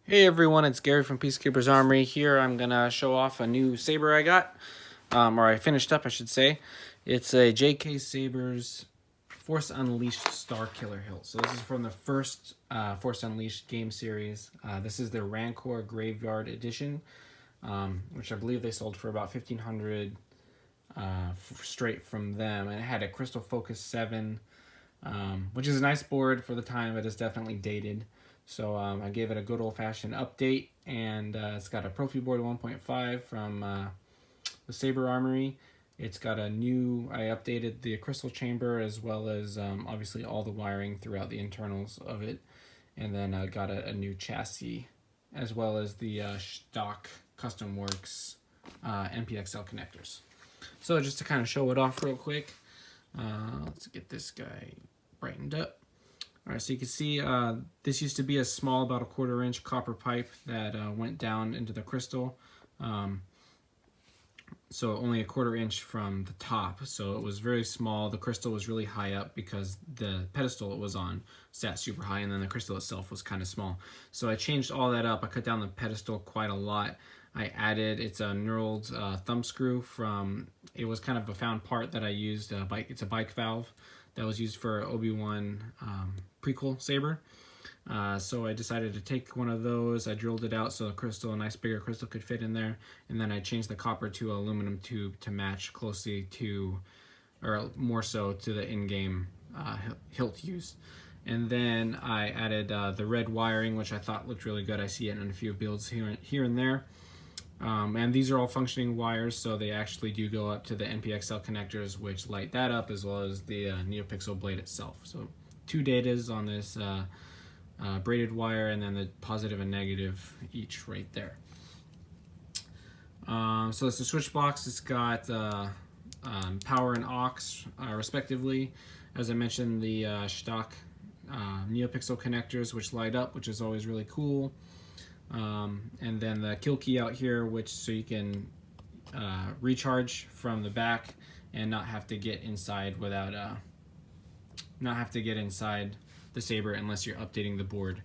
Hey everyone, it's Gary from Peacekeeper's Armory here. I'm gonna show off a new saber I got, or I finished up, I should say. It's a JK Sabers Force Unleashed Star Killer hilt. So this is from the first Force Unleashed game series. This is their Rancor Graveyard Edition, which I believe they sold for about 1,500 straight from them, and it had a Crystal Focus 7, which is a nice board for the time, but it's definitely dated. So I gave it a good old-fashioned update, and it's got a Profi board 1.5 from the Saber Armory. It's got a new, I updated the crystal chamber as well as obviously all the wiring throughout the internals of it. And then I got a new chassis as well as the stock Custom Works NPXL connectors. So just to kind of show it off real quick, let's get this guy brightened up. All right, so you can see this used to be a small, about a 1/4 inch copper pipe that went down into the crystal. So only a 1/4 inch from the top. So it was very small. The crystal was really high up because the pedestal it was on sat super high, and then the crystal itself was kind of small. So I changed all that up. I cut down the pedestal quite a lot. I added, it's a knurled thumb screw from, it was kind of a found part that I used, it's a bike valve that was used for Obi-Wan prequel saber. So I decided to take one of those. I drilled it out so a nice bigger crystal could fit in there, and then I changed the copper to an aluminum tube to match closely to, or more so to the in-game hilt use. And then I added the red wiring, which I thought looked really good. I see it in a few builds here and there. And these are all functioning wires, so they actually do go up to the NPXL connectors, which light that up, as well as the NeoPixel blade itself. So 2 datas on this braided wire, and then the positive and negative each right there. So it's a switch box. It's got power and aux respectively. As I mentioned, the stock NeoPixel connectors, which light up, which is always really cool. And then the kill key out here, which so you can recharge from the back and not have to get inside without the saber unless you're updating the board.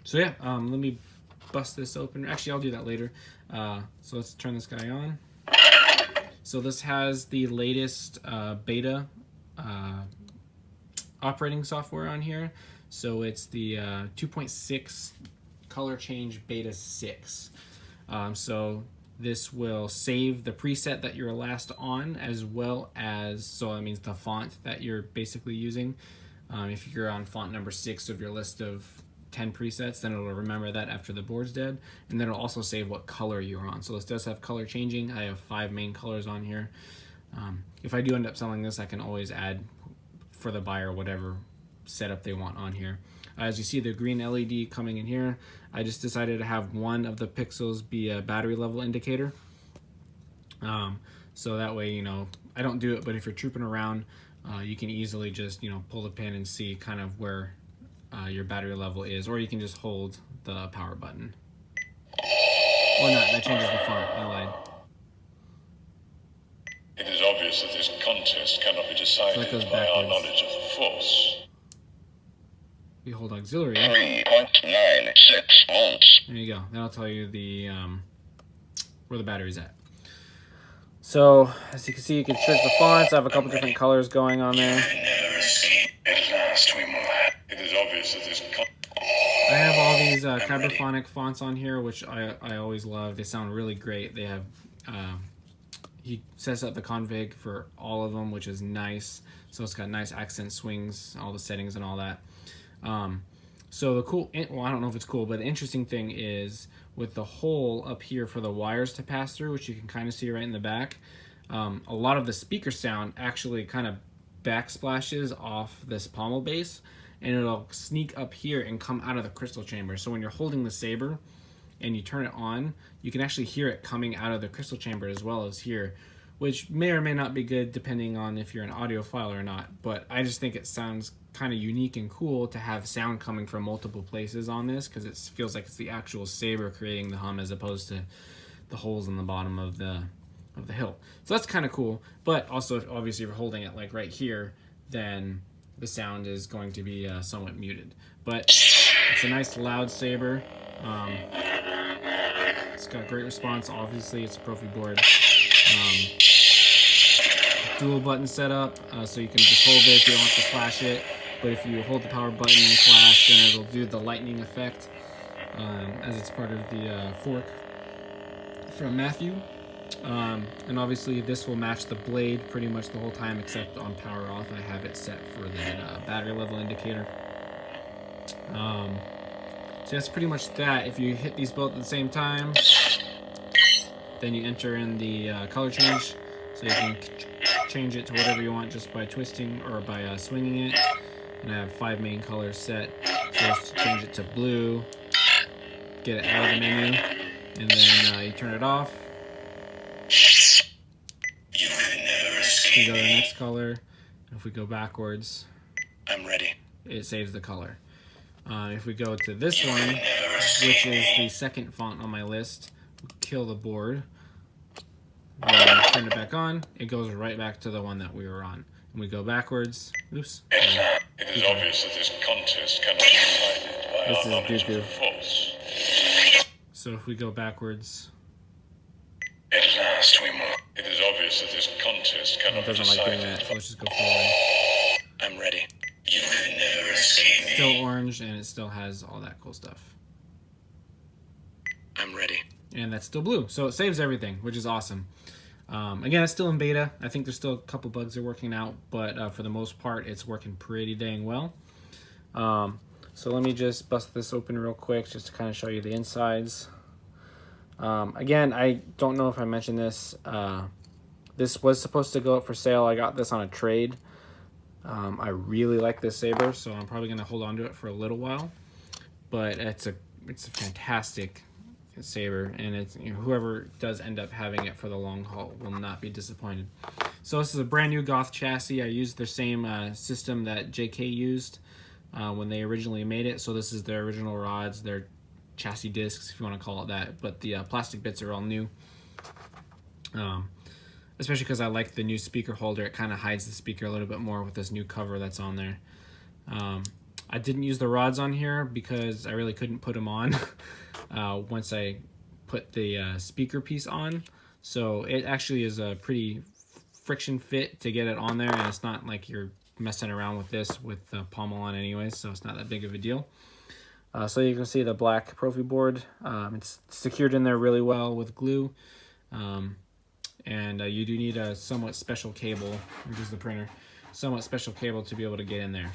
So yeah, let me bust this open. Actually, I'll do that later. So let's turn this guy on. So this has the latest beta operating software on here. So it's the 2.6 color change beta 6. So this will save the preset that you're last on, as well as, so that means the font that you're basically using. If you're on font number 6 of your list of 10 presets, then it'll remember that after the board's dead, and then it'll also save what color you're on. So this does have color changing. I have 5 main colors on here. If I do end up selling this, I can always add for the buyer whatever setup they want on here. As you see the green LED coming in here, I just decided to have one of the pixels be a battery level indicator. So that way, you know, I don't do it, but if you're trooping around, you can easily just, you know, pull the pin and see kind of where your battery level is, or you can just hold the power button. Or not, that changes the font, I lied. It is obvious that this contest cannot be decided by our knowledge of the Force. We hold auxiliary. 3.96 volts. There you go. That'll tell you the where the battery's at. So as you can see, you can choose the fonts. I have a couple different colors going on there. Never escape. At last we will have. It is obvious that this. I have all these Kyberphonic fonts on here, which I always love. They sound really great. They have he sets up the config for all of them, which is nice. So it's got nice accent swings, all the settings and all that. So the cool, well, I don't know if it's cool, but the interesting thing is with the hole up here for the wires to pass through, which you can kind of see right in the back, a lot of the speaker sound actually kind of backsplashes off this pommel base, and it'll sneak up here and come out of the crystal chamber. So when you're holding the saber and you turn it on, you can actually hear it coming out of the crystal chamber as well as here, which may or may not be good depending on if you're an audiophile or not, but I just think it sounds kind of unique and cool to have sound coming from multiple places on this, because it feels like it's the actual saber creating the hum as opposed to the holes in the bottom of the hilt. So that's kind of cool, but also obviously if you're holding it like right here, then the sound is going to be somewhat muted. But it's It's a nice loud saber. It's got great response. Obviously, it's a Profi board. Dual button setup, so you can just hold this. You don't have to flash it. But if you hold the power button and flash, then it'll do the lightning effect, as it's part of the fork from Matthew. And obviously this will match the blade pretty much the whole time, except on power off I have it set for that battery level indicator. So that's pretty much that. If you hit these both at the same time, then you enter in the color change, so you can change it to whatever you want just by twisting or by swinging it. And I have 5 main colors set, so just change it to blue, get it out of the menu, and then you turn it off. We go to the next color, and if we go backwards, I'm ready. it saves the color. If we go to this one, which is the second font on my list, we kill the board, then turn it back on, it goes right back to the one that we were on. And we go backwards. Oops. It is obvious that this contest cannot be decided by This our is knowledge doo-doo. of force. So if we go backwards, At last we move. It is obvious that this contest it cannot be doesn't like doing decided. that, so let's just go forward. I'm ready. You can never escape me. Still orange, and it still has all that cool stuff. I'm ready. And that's still blue, so it saves everything, which is awesome. Again, it's still in beta. I think there's still a couple bugs they're working out, but for the most part, it's working pretty dang well. So let me just bust this open real quick just to kind of show you the insides. Again, I don't know if I mentioned this. This was supposed to go up for sale. I got this on a trade. I really like this saber, so I'm probably going to hold on to it for a little while. But it's a fantastic saber, and it's, you know, whoever does end up having it for the long haul will not be disappointed. So this is a brand new Goth chassis. I used the same system that JK used when they originally made it. So this is their original rods, their chassis discs, if you want to call it that. But the plastic bits are all new. Especially because I like the new speaker holder. It kind of hides the speaker a little bit more with this new cover that's on there. I didn't use the rods on here because I really couldn't put them on once I put the speaker piece on. So it actually is a pretty friction fit to get it on there, and it's not like you're messing around with this with the pommel on anyways, so it's not that big of a deal. So you can see the black Profi board. It's secured in there really well with glue. And you do need a somewhat special cable, which is the printer, somewhat special cable to be able to get in there.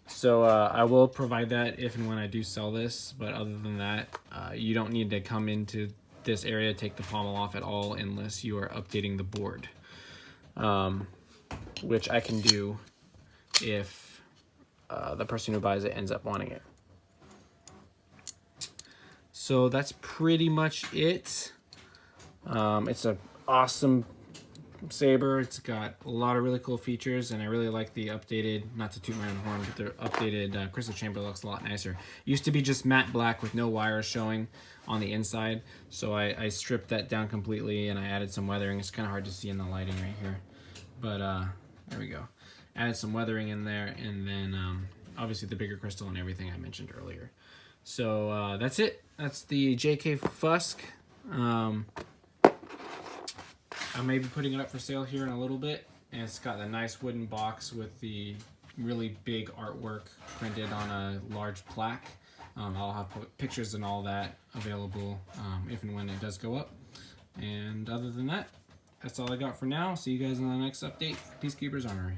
So I will provide that if and when I do sell this, but other than that, you don't need to come into this area, take the pommel off at all unless you are updating the board, which I can do if the person who buys it ends up wanting it. So that's pretty much it. It's an awesome saber. It's got a lot of really cool features, and I really like the updated, not to toot my own horn, but the updated crystal chamber looks a lot nicer. It used to be just matte black with no wires showing on the inside, so I stripped that down completely and I added some weathering. It's kind of hard to see in the lighting right here, but there we go. Added some weathering in there, and then obviously the bigger crystal and everything I mentioned earlier. So that's it. That's the JK FUSK. I may be putting it up for sale here in a little bit, and it's got a nice wooden box with the really big artwork printed on a large plaque. I'll have pictures and all that available if and when it does go up. And other than that, that's all I got for now. See you guys in the next update. Peacekeepers Armory.